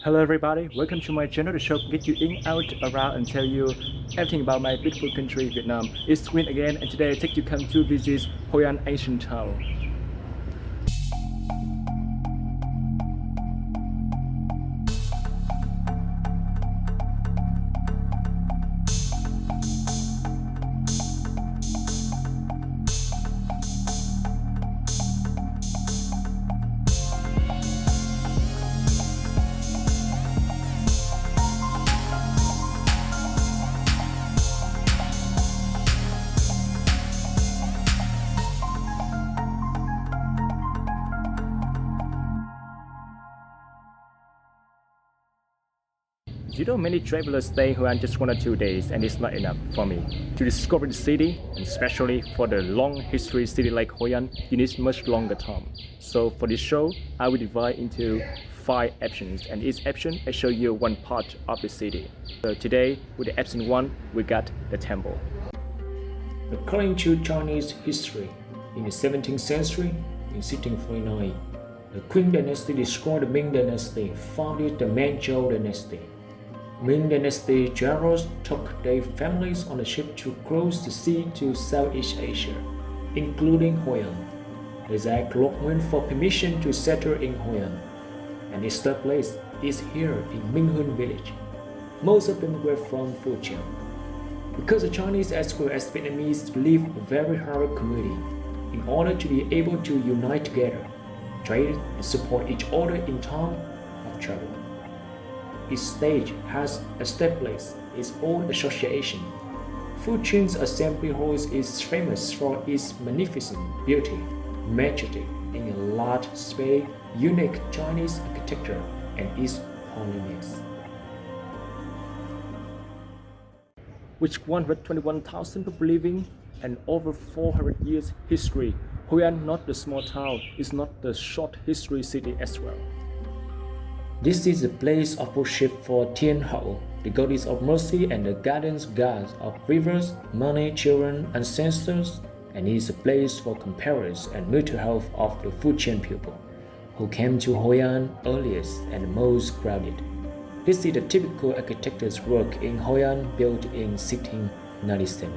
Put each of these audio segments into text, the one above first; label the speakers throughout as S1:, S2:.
S1: Hello everybody, welcome to my channel, the show get you in, out, around and tell you everything about my beautiful country, Vietnam. It's Queen again and today I take you come to visit Hoi An ancient town. You know, many travelers stay Hoi An just 1 or 2 days and it's not enough for me. To discover the city, and especially for the long history city like Hoi An, you need much longer time. So for this show, I will divide into 5 options and each option I show you one part of the city. So today, with the option 1, we got the temple.
S2: According to Chinese history, in the 17th century, in 1649, the Qing dynasty destroyed the Ming dynasty, founded the Manchu dynasty. Ming dynasty generals took their families on a ship to cross the sea to Southeast Asia, including Hoi An. The Zhao went for permission to settle in Hoi An, and its third place is here in Minghun village. Most of them were from Fujian. Because the Chinese as well as Vietnamese live a very hard community, in order to be able to unite together, trade and support each other in time of trouble. Each stage has established its own association. Fujin Assembly Hall is famous for its magnificent beauty, majesty in a large space, unique Chinese architecture, and its holiness.
S1: With 121,000 people living and over 400 years history, Hoi An not the small town, is not the short history city as well.
S2: This is the place of worship for Tien Hậu, the goddess of mercy and the guidance gods of rivers, money, children, ancestors, and is a place for comparison and mental health of the Fujian people, who came to Hoi An earliest and most crowded. This is the typical architect's work in Hoi An built in 1697.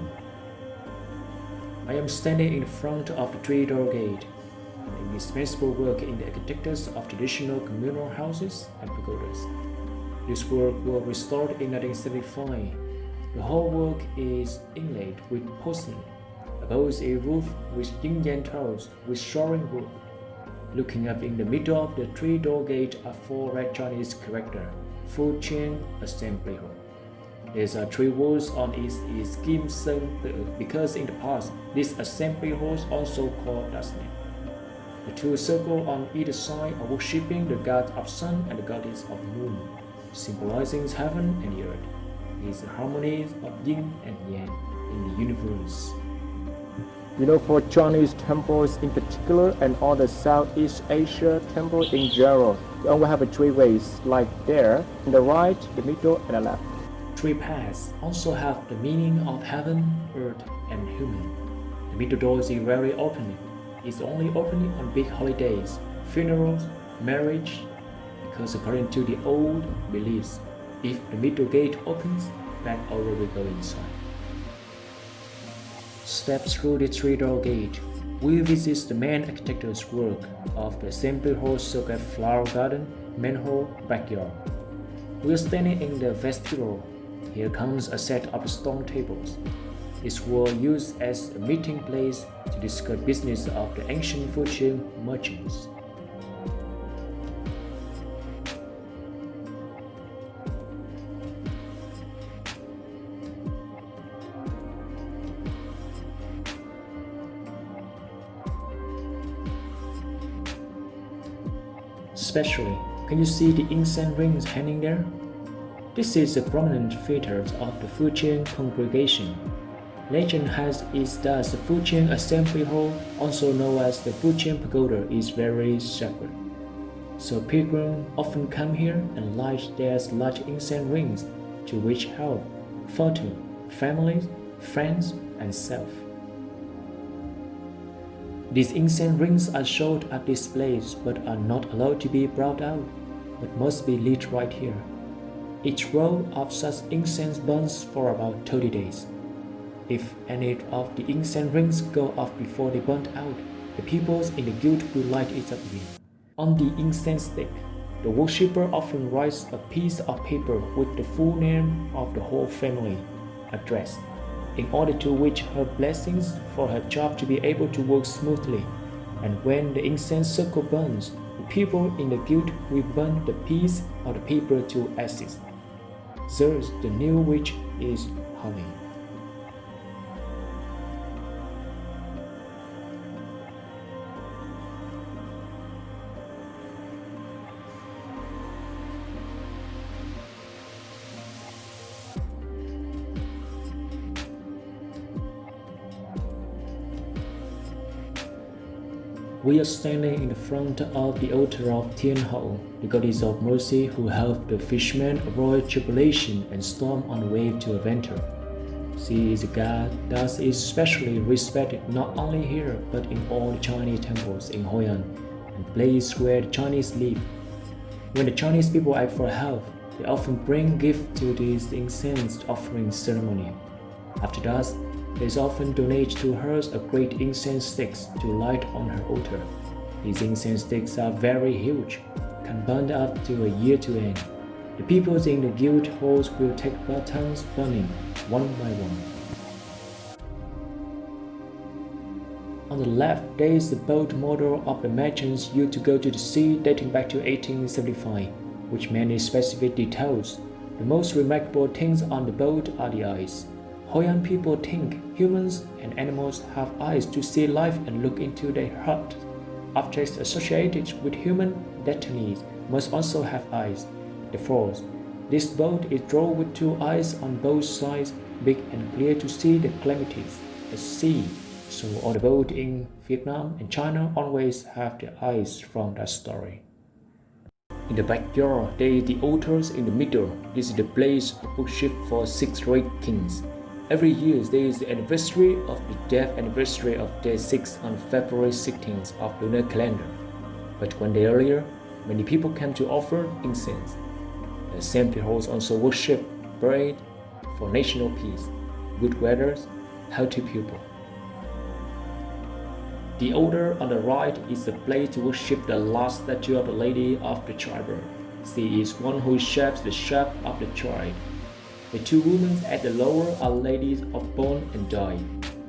S2: I am standing in front of the three-door gate, an indispensable work in the architectures of traditional communal houses and pagodas. This work was restored in 1975. The whole work is inlaid with porcelain, above a roof with yin-yang tiles with soaring wood. Looking up in the middle of the three-door gate are 4 red Chinese characters, Fujin Assembly Hall. There are 3 walls on it is Kim Sen because in the past, this assembly hall was also called Dasne. The 2 circles on either side are worshipping the god of sun and the goddess of moon, symbolizing heaven and the earth. It is the harmony of yin and yang in the universe.
S1: You know, for Chinese temples in particular and all the Southeast Asia temples in general, you only have 3 ways, like there, in the right, the middle, and the left.
S2: 3 paths also have the meaning of heaven, earth, and human. The middle door is rarely opening. It's only opening on big holidays, funerals, marriage, because according to the old beliefs, if the middle gate opens, bad aura will go inside. Step through the three-door gate. We visit the main architect's work of the Assembly Hall circuit flower garden, main hall, backyard. We are standing in the vestibule. Here comes a set of stone tables. These were used as a meeting place to discuss business of the ancient Fujian merchants. Especially, can you see the incense rings hanging there? This is a prominent feature of the Fujian congregation. Legend has it that the Fujin Assembly Hall, also known as the Fujian Pagoda, is very sacred. So pilgrims often come here and light their large incense rings to wish health, fortune, families, friends, and self. These incense rings are sold at this place but are not allowed to be brought out. but must be lit right here. Each row of such incense burns for about 30 days. If any of the incense rings go off before they burn out, the peoples in the guild will light it up again. On the incense stick, the worshipper often writes a piece of paper with the full name of the whole family, address, in order to wish her blessings for her job to be able to work smoothly. And when the incense circle burns, the people in the guild will burn the piece of the paper to ashes. Thus, the new witch is holy. We are standing in the front of the altar of Tian Hou, the goddess of mercy who helped the fishermen avoid tribulation and storm on the way to adventure. She is a god that is especially respected not only here but in all the Chinese temples in Hoi An and places where the Chinese live. When the Chinese people ask for help, they often bring gifts to this incense offering ceremony. After that, there is often donated to her a great incense sticks to light on her altar. These incense sticks are very huge, can burn up to a year to end. The people in the guild halls will take batons burning one by one. On the left, there is the boat model of the merchants used to go to the sea dating back to 1875, with many specific details. The most remarkable things on the boat are the eyes. Hoi An people think humans and animals have eyes to see life and look into their heart. Objects associated with human deities must also have eyes. Therefore, this boat is drawn with two eyes on both sides, big and clear to see the calamities at sea. So all the boats in Vietnam and China always have their eyes from that story. In the backyard, there is the altars in the middle. This is the place of worship for 6 great kings. Every year, there is the anniversary of the death anniversary of day 6 on February 16th of lunar calendar. But one day earlier, many people came to offer incense. The assembly halls also worship, prayed for national peace, good weather, healthy people. The altar on the right is the place to worship the last statue of the Lady of the Childbirth. She is one who shapes the shape of the child. The two women at the lower are ladies of born and die.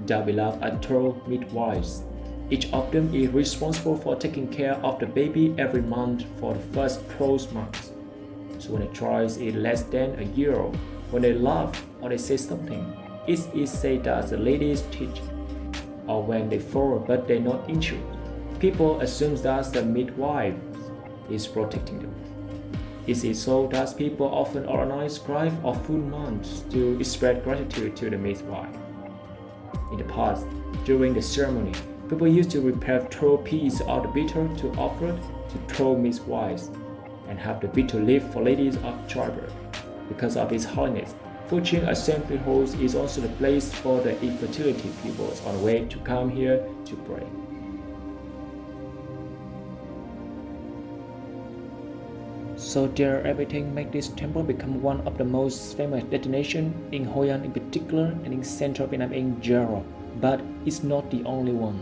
S2: Their beloved are 12 midwives. Each of them is responsible for taking care of the baby every month for the first 12 months. So when a child is less than a year old, when they laugh or they say something, it is said that the ladies teach. Or when they fall but they're not injured, people assume that the midwife is protecting them. It is so that people often organize grave or full months to express gratitude to the midwife. In the past, during the ceremony, people used to prepare 12 pieces of the betel to offer to 12 midwives and have the betel leaf for ladies of childbirth. Because of its holiness, Fujin Assembly Hall is also the place for the infertility peoples on the way to come here to pray. So there everything makes this temple become one of the most famous destinations in Hoi An in particular and in central Vietnam in general, but it's not the only one.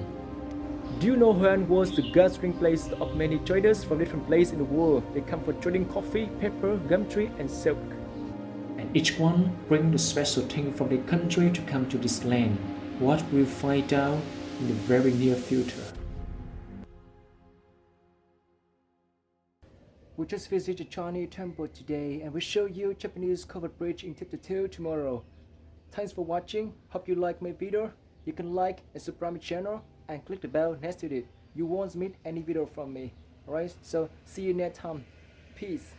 S1: Do you know Hoi An was the gathering place of many traders from different places in the world? They come for trading coffee, pepper, gum tree, and silk.
S2: And each one brings the special thing from their country to come to this land. What we'll find out in the very near future.
S1: We just visited the Chinese temple today and we'll show you Japanese covered bridge in Tip 2 tomorrow. Thanks for watching. Hope you like my video. You can like and subscribe my channel and click the bell next to it. You won't miss any video from me. Alright, so see you next time. Peace.